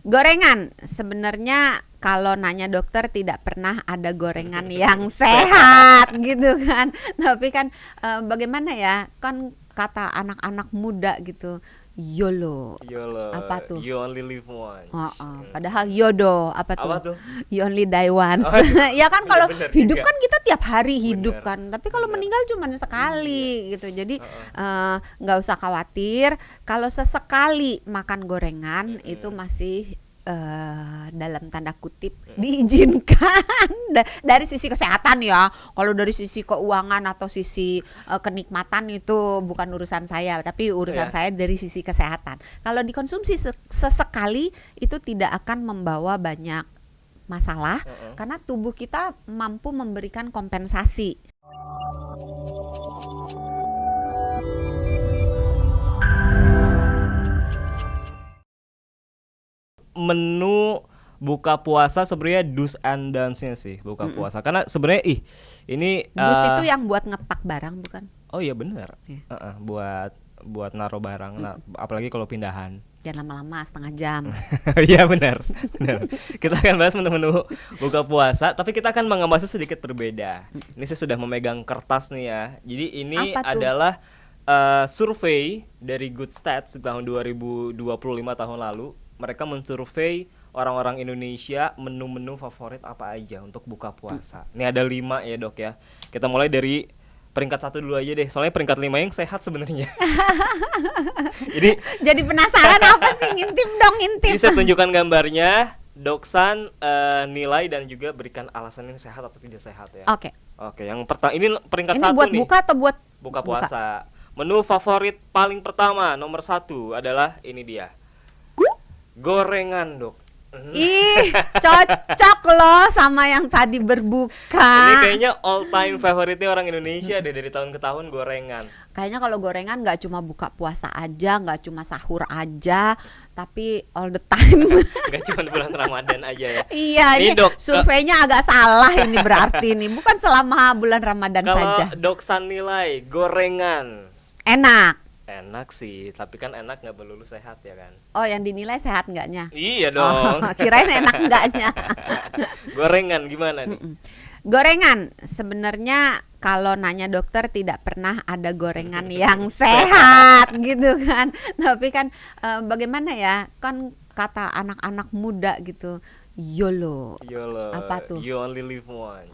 Gorengan, sebenarnya kalau nanya dokter tidak pernah ada gorengan yang sehat gitu kan. Tapi kan bagaimana ya, kan kata anak-anak muda gitu, YOLO. YOLO, Apa tuh? you only live once. Padahal YODO, apa Apa tuh? tuh? You only die once. Oh, Ya kan kalau bener hidup juga. kan kita tiap hari hidup Bener, kan. Tapi kalau bener. meninggal cuma sekali gitu. Jadi Heeh. nggak usah khawatir. Kalau sesekali makan gorengan itu masih dalam tanda kutip diizinkan dari sisi kesehatan ya. Kalau dari sisi keuangan atau sisi kenikmatan itu bukan urusan saya, tapi urusan Iya. saya dari sisi kesehatan. Kalau dikonsumsi sesekali itu tidak akan membawa banyak masalah karena tubuh kita mampu memberikan kompensasi. Menu buka puasa sebenarnya do's and don'ts-nya sih buka puasa. Karena sebenarnya ini Dus itu yang buat ngepak barang bukan? oh iya benar. Iya. Buat naruh barang. Nah, apalagi kalau pindahan. Jangan lama-lama, setengah jam. Iya benar. Kita akan bahas menu-menu buka puasa, tapi kita akan mengebahasnya sedikit berbeda. Ini saya sudah memegang kertas nih ya. Jadi ini Apa tuh? adalah survei dari Good Stats di tahun 2025 tahun lalu. Mereka mensurvei orang-orang Indonesia menu-menu favorit apa aja untuk buka puasa. Ini ada 5 ya dok ya. Kita mulai dari peringkat 1 dulu aja deh. Soalnya peringkat 5 yang sehat sebenarnya. Jadi penasaran apa sih? Ngintip dong, ngintip. Jadi saya tunjukkan gambarnya. Doksan nilai dan juga berikan alasan ini sehat atau tidak sehat ya. Oke. Oke, yang pertama ini peringkat Ini 1 buat nih. buka atau buat Buka puasa. Menu favorit paling pertama nomor 1 adalah ini dia. Gorengan, Dok. Ih, cocok loh sama yang tadi berbuka. Ini kayaknya all time favoritnya orang Indonesia deh dari tahun ke tahun gorengan. Kayaknya kalau gorengan nggak cuma buka puasa aja, nggak cuma sahur aja, tapi all the time. Gak cuma bulan Ramadan aja ya. Iya, Nih, ini Dok, surveinya agak salah ini berarti nih, bukan selama bulan Ramadan Kalau saja. Doksan nilai gorengan Enak. enak sih, tapi kan enak nggak melulu sehat ya kan. Oh, yang dinilai sehat nggaknya? Iya dong. Kirain enak nggaknya. Gorengan gimana nih? Gorengan, sebenarnya kalau nanya dokter tidak pernah ada gorengan yang sehat gitu kan. Tapi kan bagaimana ya, kan kata anak-anak muda gitu, YOLO. YOLO, Apa tuh? you only live once.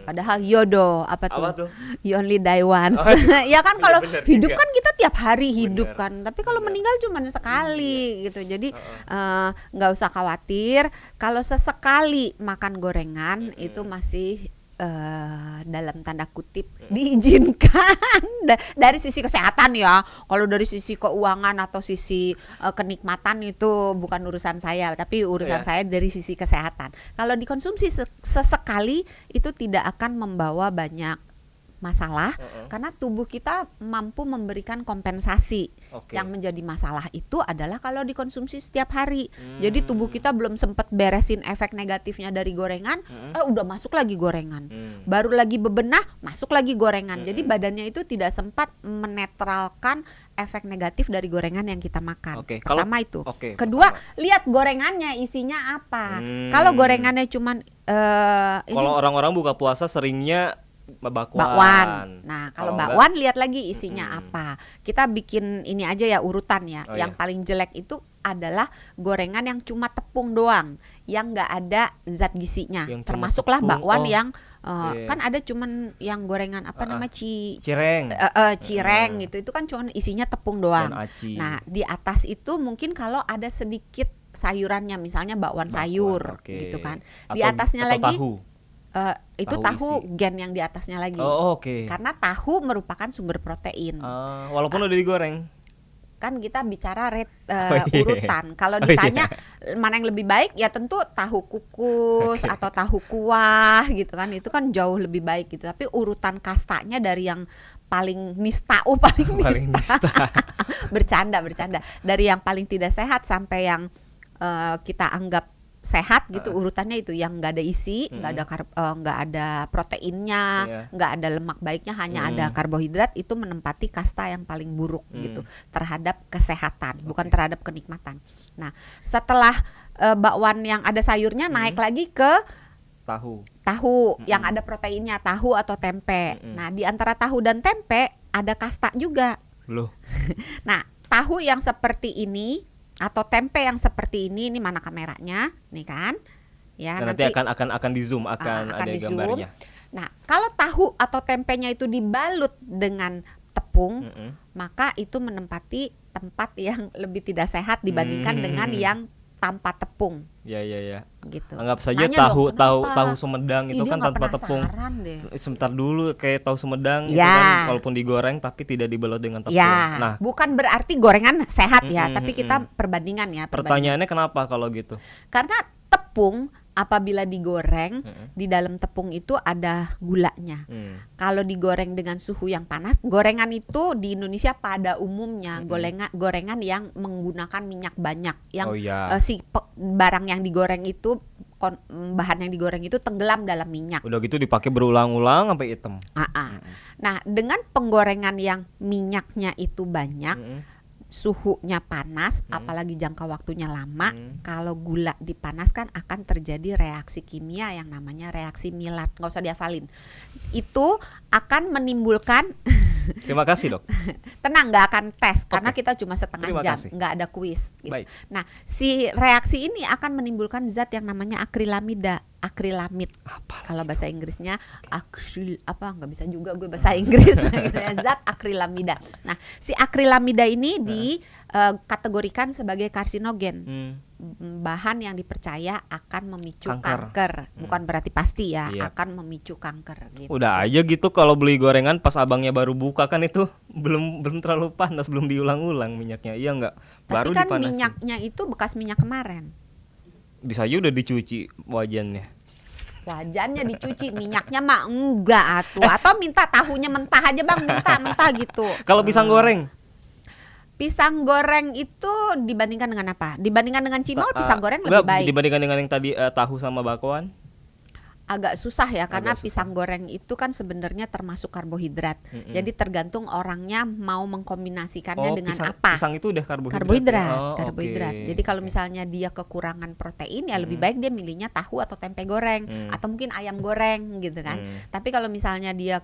Padahal YODO, apa tuh? Apa tuh? You only die once. Oh, Ya kan kalau bener hidup juga. kan kita tiap hari hidup Bener, kan. Tapi kalau bener. meninggal cuma sekali gitu. Jadi nggak usah khawatir. Kalau sesekali makan gorengan itu masih dalam tanda kutip diizinkan dari sisi kesehatan ya. Kalau dari sisi keuangan atau sisi kenikmatan itu bukan urusan saya, tapi urusan saya dari sisi kesehatan. Kalau dikonsumsi sesekali itu tidak akan membawa banyak masalah karena tubuh kita mampu memberikan kompensasi. Oke. Yang menjadi masalah itu adalah kalau dikonsumsi setiap hari. Jadi tubuh kita belum sempat beresin efek negatifnya dari gorengan, udah masuk lagi gorengan. Baru lagi bebenah, masuk lagi gorengan. Jadi badannya itu tidak sempat menetralkan efek negatif dari gorengan yang kita makan. Oke, Pertama itu. oke, Kedua, pertama. lihat gorengannya isinya apa. Kalau gorengannya cuman ini Kalau orang-orang buka puasa seringnya bakwan. Nah, kalau Kalau bakwan lihat lagi isinya apa. Kita bikin ini aja ya urutan ya. Oh, Yang iya. paling jelek itu adalah gorengan yang cuma tepung doang, yang nggak ada zat gizinya. Yang cuma Termasuklah tepung. bakwan Oh, yang iya. kan ada cuman yang gorengan apa namanya cireng cireng gitu. Itu kan cuma isinya tepung doang. dan aci. Nah, di atas itu mungkin kalau ada sedikit sayurannya, misalnya bakwan sayur oke. gitu kan. Di Atau- atasnya atau lagi tahu. itu Tahu tahu isi. gen yang di atasnya lagi. Oh, oke. Karena tahu merupakan sumber protein. Walaupun udah digoreng. Kan kita bicara iya. urutan. Kalau Oh, ditanya mana yang lebih baik, ya tentu tahu kukus atau tahu kuah gitu kan. Itu kan jauh lebih baik gitu. Tapi urutan kastanya dari yang paling paling Paling nista. nista. bercanda. Dari yang paling tidak sehat sampai yang kita anggap sehat gitu urutannya itu yang nggak ada isi, nggak ada proteinnya, Iya. nggak ada lemak baiknya, hanya ada karbohidrat, itu menempati kasta yang paling buruk gitu terhadap kesehatan, bukan terhadap kenikmatan. Nah, setelah bakwan yang ada sayurnya naik lagi ke Tahu. yang ada proteinnya, tahu atau tempe. Nah, di antara tahu dan tempe ada kasta juga. Loh. Nah, tahu yang seperti ini atau tempe yang seperti ini mana kameranya, nih kan? Ya, Nah, nanti akan di zoom, akan ada di zoom. gambarnya. Nah, kalau tahu atau tempenya itu dibalut dengan tepung, maka itu menempati tempat yang lebih tidak sehat dibandingkan dengan yang tanpa tepung. Ya. Gitu. Anggap saja Nanya tahu dong, kenapa? tahu Sumedang itu Ih, dia kan nggak tanpa tepung. penasaran deh. Sebentar dulu, kayak tahu Sumedang itu Ya. kan walaupun digoreng tapi tidak dibalut dengan tepung. Ya, Nah, bukan berarti gorengan sehat ya, tapi kita perbandingan ya. pertanyaannya kenapa kalau gitu? Karena tepung apabila digoreng, di dalam tepung itu ada gulanya. Kalau digoreng dengan suhu yang panas, gorengan itu di Indonesia pada umumnya gorengan yang menggunakan minyak banyak, yang Oh, iya. barang yang digoreng itu bahan yang digoreng itu tenggelam dalam minyak. Udah gitu dipakai berulang-ulang sampai hitam. Nah, dengan penggorengan yang minyaknya itu banyak, suhunya panas, apalagi jangka waktunya lama, kalau gula dipanaskan akan terjadi reaksi kimia yang namanya reaksi Maillard. Nggak usah dihafalin. Itu akan menimbulkan Terima kasih, Dok. tenang, nggak akan tes karena Oke. kita cuma setengah Terima jam, kasih. nggak ada kuis. Gitu. Baik. Nah, si reaksi ini akan menimbulkan zat yang namanya akrilamid. Kalau bahasa Inggrisnya nggak bisa juga gue bahasa Inggris gitu ya, zat akrilamida. Nah, si akrilamida ini dikategorikan sebagai karsinogen. Bahan yang dipercaya akan memicu kanker. Bukan berarti pasti ya, Iya. akan memicu kanker gitu. Udah aja gitu kalau beli gorengan pas abangnya baru buka kan itu belum terlalu panas, belum diulang-ulang minyaknya. Iya enggak? Baru Tapi kan dipanasin. minyaknya itu bekas minyak kemarin. Bisa aja udah dicuci wajannya. Wajannya dicuci, minyaknya mah enggak atuh. Atau minta tahunya mentah aja Bang, mentah gitu. Kalau pisang goreng? Pisang goreng itu dibandingkan dengan apa? Dibandingkan dengan cimol, pisang goreng Enggak, lebih baik. dibandingkan dengan yang tadi tahu sama bakwan. Agak susah ya, karena Agak susah. pisang goreng itu kan sebenarnya termasuk karbohidrat. Jadi tergantung orangnya mau mengkombinasikannya dengan apa. Pisang itu udah karbohidrat. Karbohidrat, ya? Oh, karbohidrat. oke. Jadi kalau misalnya dia kekurangan protein, ya lebih baik dia milihnya tahu atau tempe goreng, atau mungkin ayam goreng gitu kan. Tapi kalau misalnya dia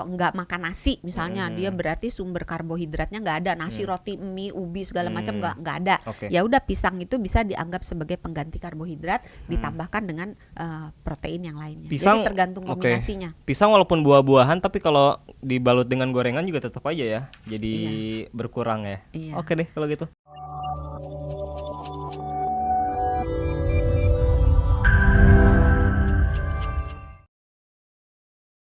nggak makan nasi, misalnya dia berarti sumber karbohidratnya nggak ada, nasi, roti, mie, ubi segala macam nggak ada. Oke. Ya udah, pisang itu bisa dianggap sebagai pengganti karbohidrat, ditambahkan dengan protein yang lainnya. Pisang, Jadi tergantung oke. kombinasinya. Pisang walaupun buah-buahan tapi kalau dibalut dengan gorengan juga tetap aja ya. Jadi berkurang ya. Iya. Oke deh kalau gitu.